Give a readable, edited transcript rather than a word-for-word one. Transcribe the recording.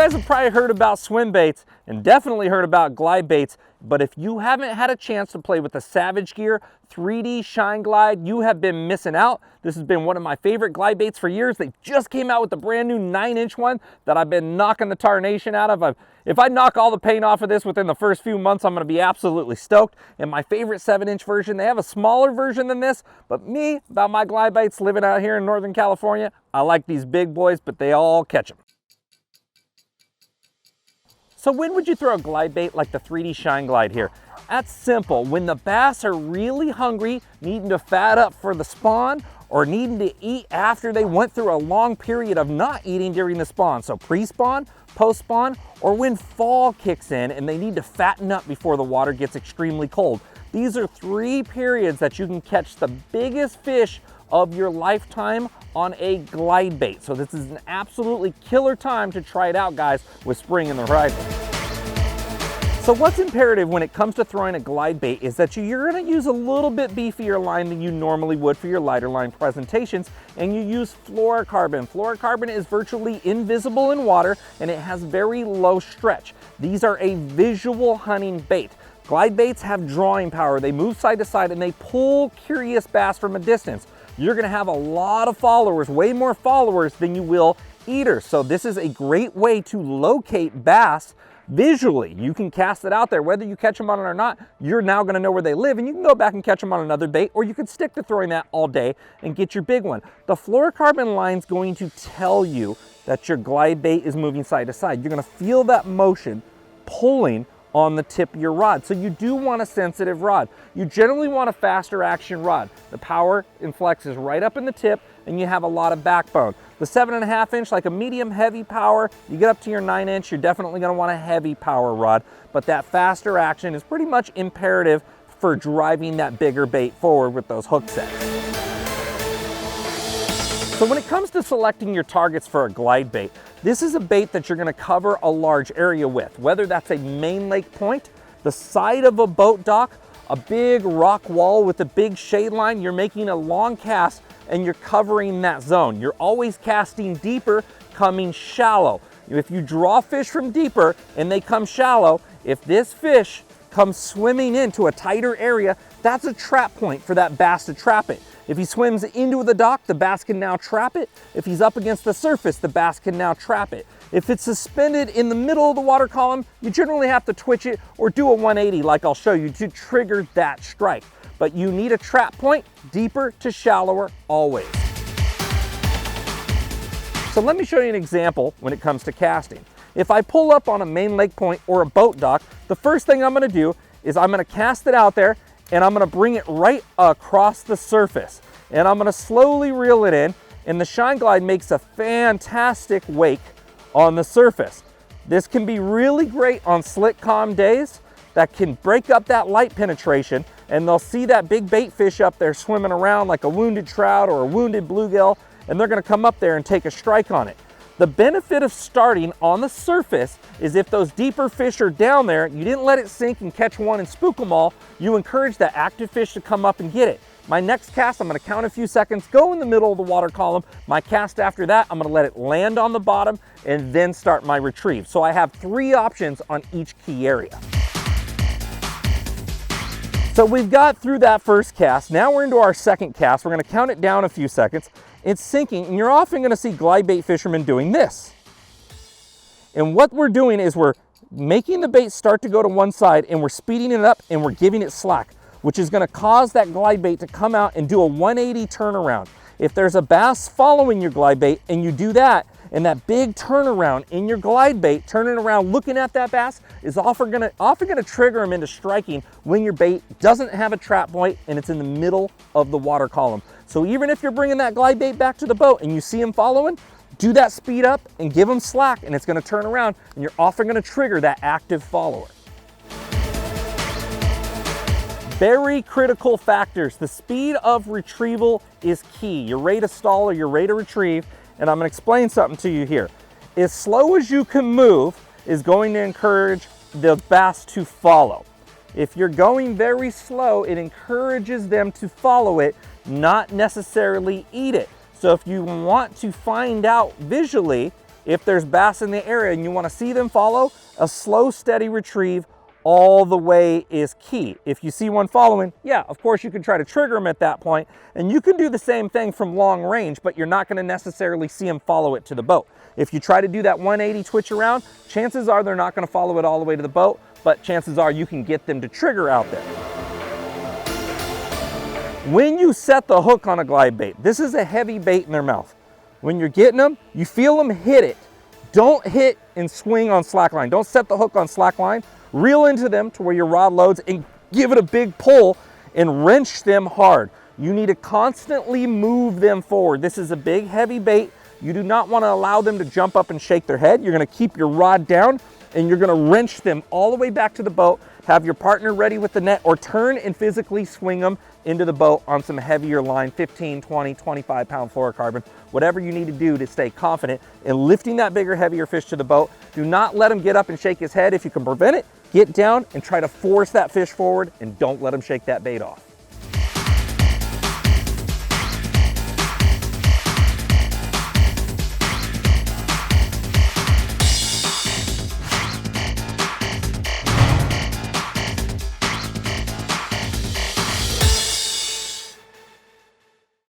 guys have probably heard about swim baits and definitely heard about glide baits, but if you haven't had a chance to play with the Savage Gear 3D Shine Glide, you have been missing out. This has been one of my favorite glide baits for years. They just came out with the brand new 9-inch one that I've been knocking the tarnation out of. If I knock all the paint off of this within the first few months, I'm gonna be absolutely stoked. And my favorite 7-inch version, they have a smaller version than this, but me, about my glide baits living out here in Northern California, I like these big boys, but they all catch them. So when would you throw a glide bait like the 3D Shine Glide here? That's simple. When the bass are really hungry, needing to fat up for the spawn, or needing to eat after they went through a long period of not eating during the spawn. So pre-spawn, post-spawn, or when fall kicks in and they need to fatten up before the water gets extremely cold. These are 3 periods that you can catch the biggest fish of your lifetime on a glide bait. So this is an absolutely killer time to try it out, guys, with spring in the horizon. So what's imperative when it comes to throwing a glide bait is that you're gonna use a little bit beefier line than you normally would for your lighter line presentations, and you use fluorocarbon. Fluorocarbon is virtually invisible in water and it has very low stretch. These are a visual hunting bait. Glide baits have drawing power. They move side to side and they pull curious bass from a distance. You're gonna have a lot of followers, way more followers than you will eaters. So this is a great way to locate bass visually. You can cast it out there, whether you catch them on it or not, you're now gonna know where they live, and you can go back and catch them on another bait, or you could stick to throwing that all day and get your big one. The fluorocarbon line's going to tell you that your glide bait is moving side to side. You're gonna feel that motion pulling on the tip of your rod. So you do want a sensitive rod. You generally want a faster action rod. The power and flex is right up in the tip and you have a lot of backbone. The 7.5-inch, like a medium heavy power, you get up to your 9-inch, you're definitely gonna want a heavy power rod, but that faster action is pretty much imperative for driving that bigger bait forward with those hook sets. So when it comes to selecting your targets for a glide bait, this is a bait that you're gonna cover a large area with, whether that's a main lake point, the side of a boat dock, a big rock wall with a big shade line. You're making a long cast and you're covering that zone. You're always casting deeper, coming shallow. If you draw fish from deeper and they come shallow, if this fish comes swimming into a tighter area, that's a trap point for that bass to trap it. If he swims into the dock, the bass can now trap it. If he's up against the surface, the bass can now trap it. If it's suspended in the middle of the water column, you generally have to twitch it or do a 180 like I'll show you to trigger that strike. But you need a trap point, deeper to shallower always. So let me show you an example when it comes to casting. If I pull up on a main lake point or a boat dock, the first thing I'm gonna do is I'm gonna cast it out there and I'm gonna bring it right across the surface. And I'm gonna slowly reel it in, and the Shine Glide makes a fantastic wake on the surface. This can be really great on slick, calm days that can break up that light penetration, and they'll see that big bait fish up there swimming around like a wounded trout or a wounded bluegill, and they're gonna come up there and take a strike on it. The benefit of starting on the surface is if those deeper fish are down there, you didn't let it sink and catch one and spook them all, you encourage that active fish to come up and get it. My next cast, I'm gonna count a few seconds, go in the middle of the water column. My cast after that, I'm gonna let it land on the bottom and then start my retrieve. So I have 3 options on each key area. So we've got through that first cast. Now we're into our second cast. We're gonna count it down a few seconds. It's sinking, and you're often gonna see glide bait fishermen doing this. And what we're doing is we're making the bait start to go to one side, and we're speeding it up and we're giving it slack, which is gonna cause that glide bait to come out and do a 180 turnaround. If there's a bass following your glide bait and you do that, and that big turnaround in your glide bait, turning around looking at that bass, is often gonna trigger him into striking when your bait doesn't have a trap point and it's in the middle of the water column. So even if you're bringing that glide bait back to the boat and you see him following, do that speed up and give him slack, and it's gonna turn around and you're often gonna trigger that active follower. Very critical factors. The speed of retrieval is key. Your rate of stall or your rate of retrieve, and I'm gonna explain something to you here. As slow as you can move is going to encourage the bass to follow. If you're going very slow, it encourages them to follow it, not necessarily eat it. So if you want to find out visually If there's bass in the area and you want to see them follow, a slow, steady retrieve all the way is key. If you see one following, yeah, of course you can try to trigger them at that point, and you can do the same thing from long range, but you're not going to necessarily see them follow it to the boat. If you try to do that 180 twitch around, chances are they're not going to follow it all the way to the boat, but chances are you can get them to trigger out there. When you set the hook on a glide bait, this is a heavy bait in their mouth. When you're getting them, you feel them hit it. Don't hit and swing on slack line. Don't set the hook on slack line. Reel into them to where your rod loads and give it a big pull and wrench them hard. You need to constantly move them forward. This is a big, heavy bait. You do not want to allow them to jump up and shake their head. You're going to keep your rod down and you're going to wrench them all the way back to the boat. Have your partner ready with the net, or turn and physically swing them into the boat on some heavier line, 15, 20, 25 pound fluorocarbon, whatever you need to do to stay confident in lifting that bigger, heavier fish to the boat. Do not let him get up and shake his head. If you can prevent it, get down and try to force that fish forward, and don't let him shake that bait off.